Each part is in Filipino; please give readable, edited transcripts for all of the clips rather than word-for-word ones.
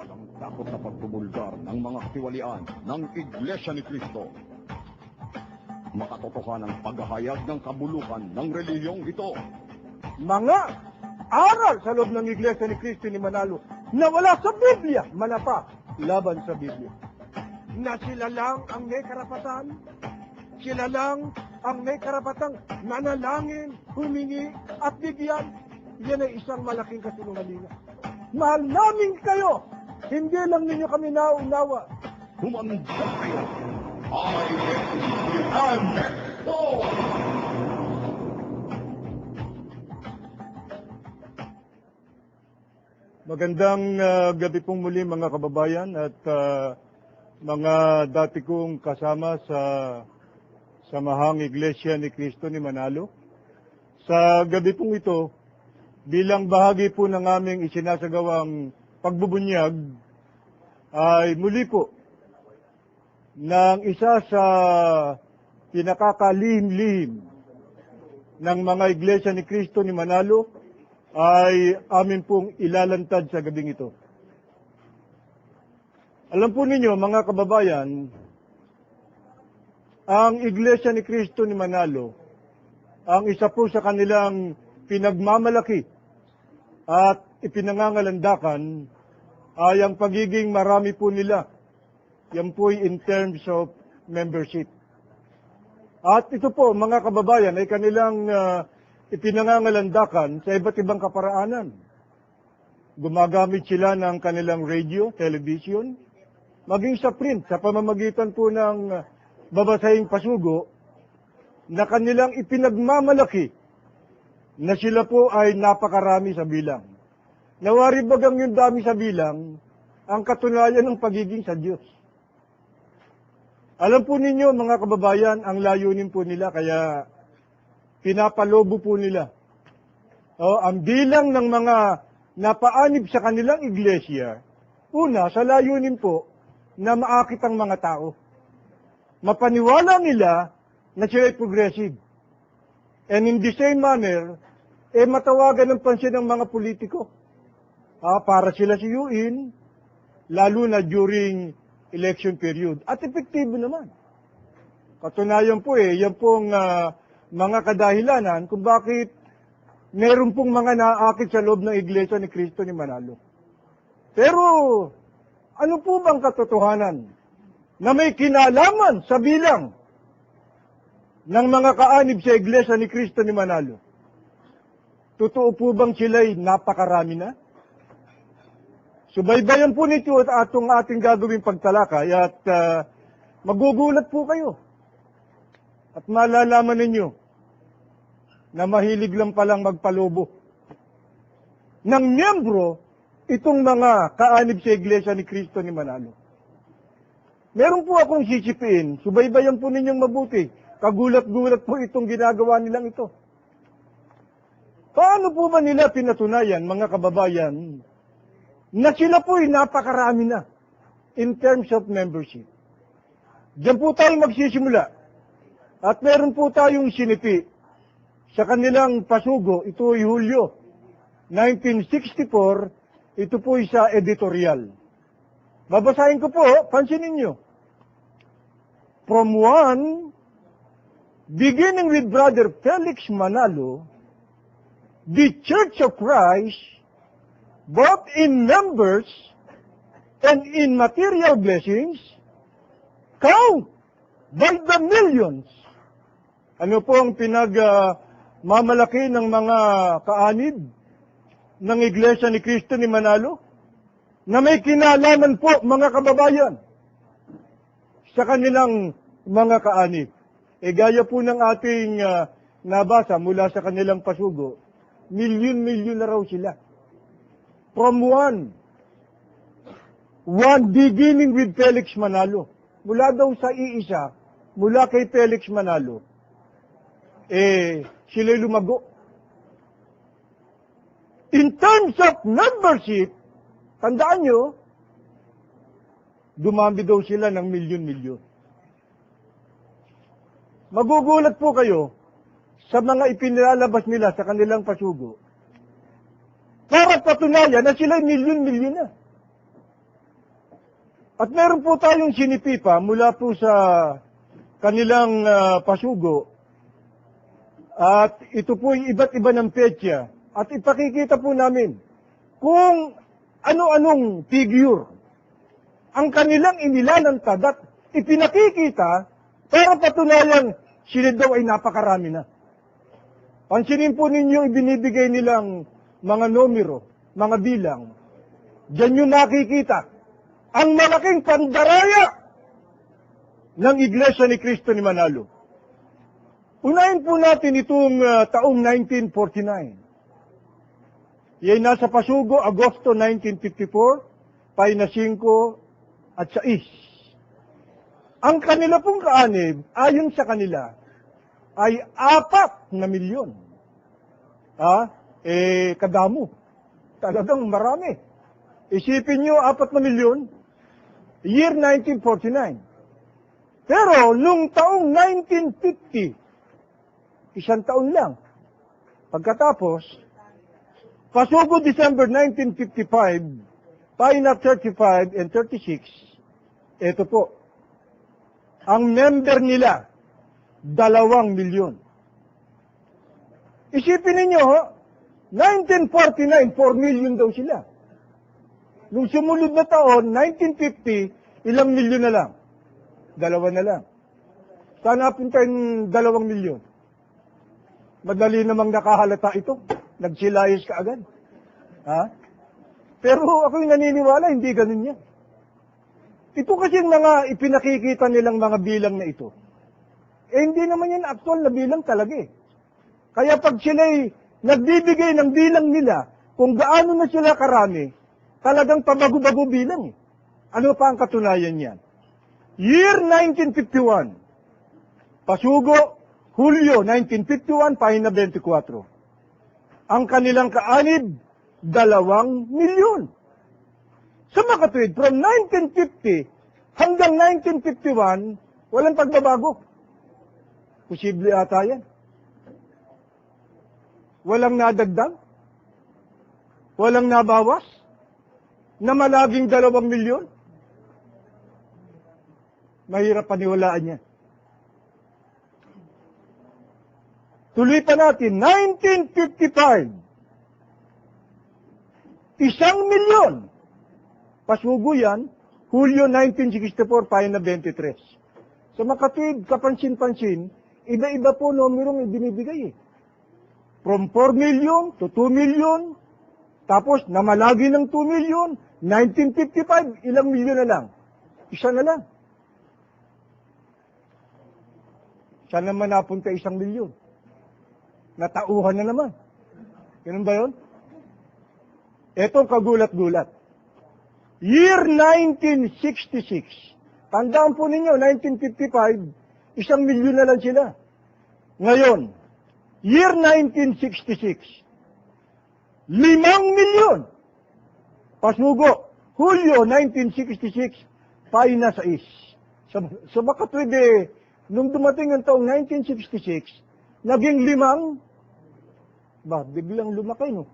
Walang takot sa pagpumulgar ng mga katiwalian ng Iglesia ni Cristo. Makatotohanan ang paghahayag ng kabulukan ng reliyong ito. Mga aral sa loob ng Iglesia ni Cristo ni Manalo na wala sa Biblia, manapa laban sa Biblia. Na sila lang ang may karapatan, sila lang ang may karapatang manalangin, humingi at bigyan. Yan ay isang malaking kasinungalingan. Mahal namin kayo, hindi lang ninyo kami naunawa. Humanda kayo. I Magandang gabi pong muli mga kababayan at mga dati kong kasama sa Samahang Iglesia ni Cristo ni Manalo. Sa gabi pong ito, bilang bahagi po ng aming isinasagawang pagbubunyag, ay muli po ng isa sa pinakakalihim-lihim ng mga Iglesia ni Cristo ni Manalo ay amin pong ilalantad sa gabing ito. Alam po ninyo mga kababayan, ang Iglesia ni Cristo ni Manalo, ang isa po sa kanilang pinagmamalaki at ipinangangalandakan ay ang pagiging marami po nila. Yan po in terms of membership. At ito po mga kababayan ay kanilang ipinangangalandakan sa iba't ibang kaparaanan. Gumagamit sila ng kanilang radio, television, maging sa print, sa pamamagitan po ng babasahing pasugo na kanilang ipinagmamalaki na sila po ay napakarami sa bilang. Nawari bagang yung dami sa bilang ang katunayan ng pagiging sa Diyos. Alam po ninyo mga kababayan, ang layunin po nila kaya pinapalobo po nila. Ang bilang ng mga napaanib sa kanilang iglesia, una, sa layunin po na maakit ang mga tao. Mapaniwala nila na sila ay progressive. And in the same manner, matawagan ng pansin ng mga politiko. Para sila siyuin, lalo na during election period. At epektibo naman. Katunayan po yan pong mga kadahilanan kung bakit meron pong mga naakit sa loob ng Iglesia ni Cristo ni Manalo. Pero, ano po bang katotohanan na may kinalaman sa bilang ng mga kaanib sa Iglesia ni Cristo ni Manalo? Totoo po bang sila'y napakarami na? Subaybayan po nito at ating gagawing pagtalakay at magugulat po kayo. At malalaman ninyo na mahilig lang palang magpalobo ng miyembro itong mga kaanib sa Iglesia ni Cristo ni Manalo. Meron po akong sisipiin, subaybayan po ninyong mabuti. Kagulat-gulat po itong ginagawa nilang ito. Paano po ba nila pinatunayan, mga kababayan, na sila po'y napakarami na in terms of membership? Diyan po tayo magsisimula. At meron po tayong sinipi sa kanilang pasugo, ito ay Hulyo 1964, ito po sa editorial. Babasahin ko po, pansinin nyo. From one, beginning with Brother Felix Manalo, the Church of Christ, both in numbers and in material blessings, count by the millions. Ano po ang pinagmamalaki ng mga kaanib ng Iglesia ni Cristo ni Manalo? Na may kinalaman po mga kababayan sa kanilang mga kaanib. Gaya po ng ating nabasa mula sa kanilang pasugo, milyon-milyon na raw sila. From one beginning with Felix Manalo. Mula daw sa iisa, mula kay Felix Manalo, sila'y lumago. In terms of membership, tandaan nyo, dumami daw sila ng milyon-milyon. Magugulat po kayo sa mga ipinilalabas nila sa kanilang pasugo. Para patunayan na sila'y milyon-milyon na. At meron po tayong sinipipa mula po sa kanilang pasugo. At ito po yung iba't iba ng petsa. At ipakikita po namin kung ano-anong figure ang kanilang inilalantad at ipinakikita para patunayan sila daw ay napakarami na. Pansinin po ninyo ibinibigay nilang mga numero, mga bilang. Diyan nyo nakikita ang malaking pandaraya ng Iglesia ni Cristo ni Manalo. Unahin po natin itong taong 1949. Yan nasa Pasugo, Agosto 1954, Payna 5 at 6. Ang kanila pong kaanib, ayon sa kanila, ay 4 na milyon. Kadamo. Talagang marami. Isipin nyo, 4 na milyon, year 1949. Pero, nung taong 1950, isang taon lang, pagkatapos, Pasugo December 1955, Payna 35 and 36, ito po, ang member nila, 2 milyon. Isipin ninyo, 1949, 4 million daw sila. Nung sumunod na taon, 1950, ilang milyon na lang? 2 na lang. Saan napunta yung 2 milyon? Madali namang nakahalata ito. Nagsilayos ka agad. Pero ako'y naniniwala, hindi ganun yan. Ito kasi mga ipinakikita nilang mga bilang na ito. Hindi naman yan actual na bilang talaga eh. Kaya pag sila'y nagbibigay ng bilang nila, kung gaano na sila karami, talagang pabago-bago bilang eh. Ano pa ang katunayan yan? Year 1951, Pasugo, Hulyo 1951, Pahina 24. Ang kanilang kaanib, 2 milyon. Sa makatwid, from 1950 hanggang 1951, walang pagbabago. Posible ata yan. Walang nadagdag, walang nabawas, na malaging 2 milyon. Mahirap paniwalaan yan. Tuloy pa natin, 1955, 1 milyon. Pasugo yan, Hulyo 1964, Pahina 23. Sa makatwid, kapansin-pansin, iba-iba po numerong ibinibigay eh. From 4 million to 2 million, tapos namalagi ng 2 million, 1955, ilang milyon na lang? 1 na lang. Saan naman napunta 1 milyon? Natauhan na naman. Ganun ba yun? Etong kagulat-gulat. Year 1966. Tandaan po ninyo, 1955, 1 milyon na lang sila. Ngayon, year 1966, 5 milyon. Pasugo, Hulyo 1966, Pahina 6. Sa makatwid nung dumating ang taong 1966, naging 5, biglang lumaki, no?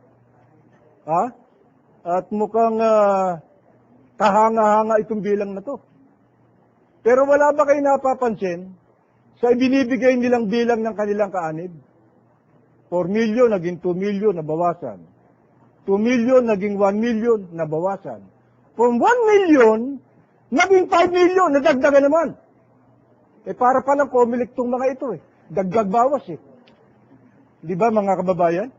At mukhang kahanga-hanga itong bilang na to. Pero wala ba kayo napapansin sa ibinibigay nilang bilang ng kanilang kaanib? 4 million, naging 2 million, nabawasan. 2 million, naging 1 million, nabawasan. From 1 million, naging 5 million, nadagdagan naman. Para palang comic tong mga ito eh. Dagdag bawas eh. Di ba mga kababayan?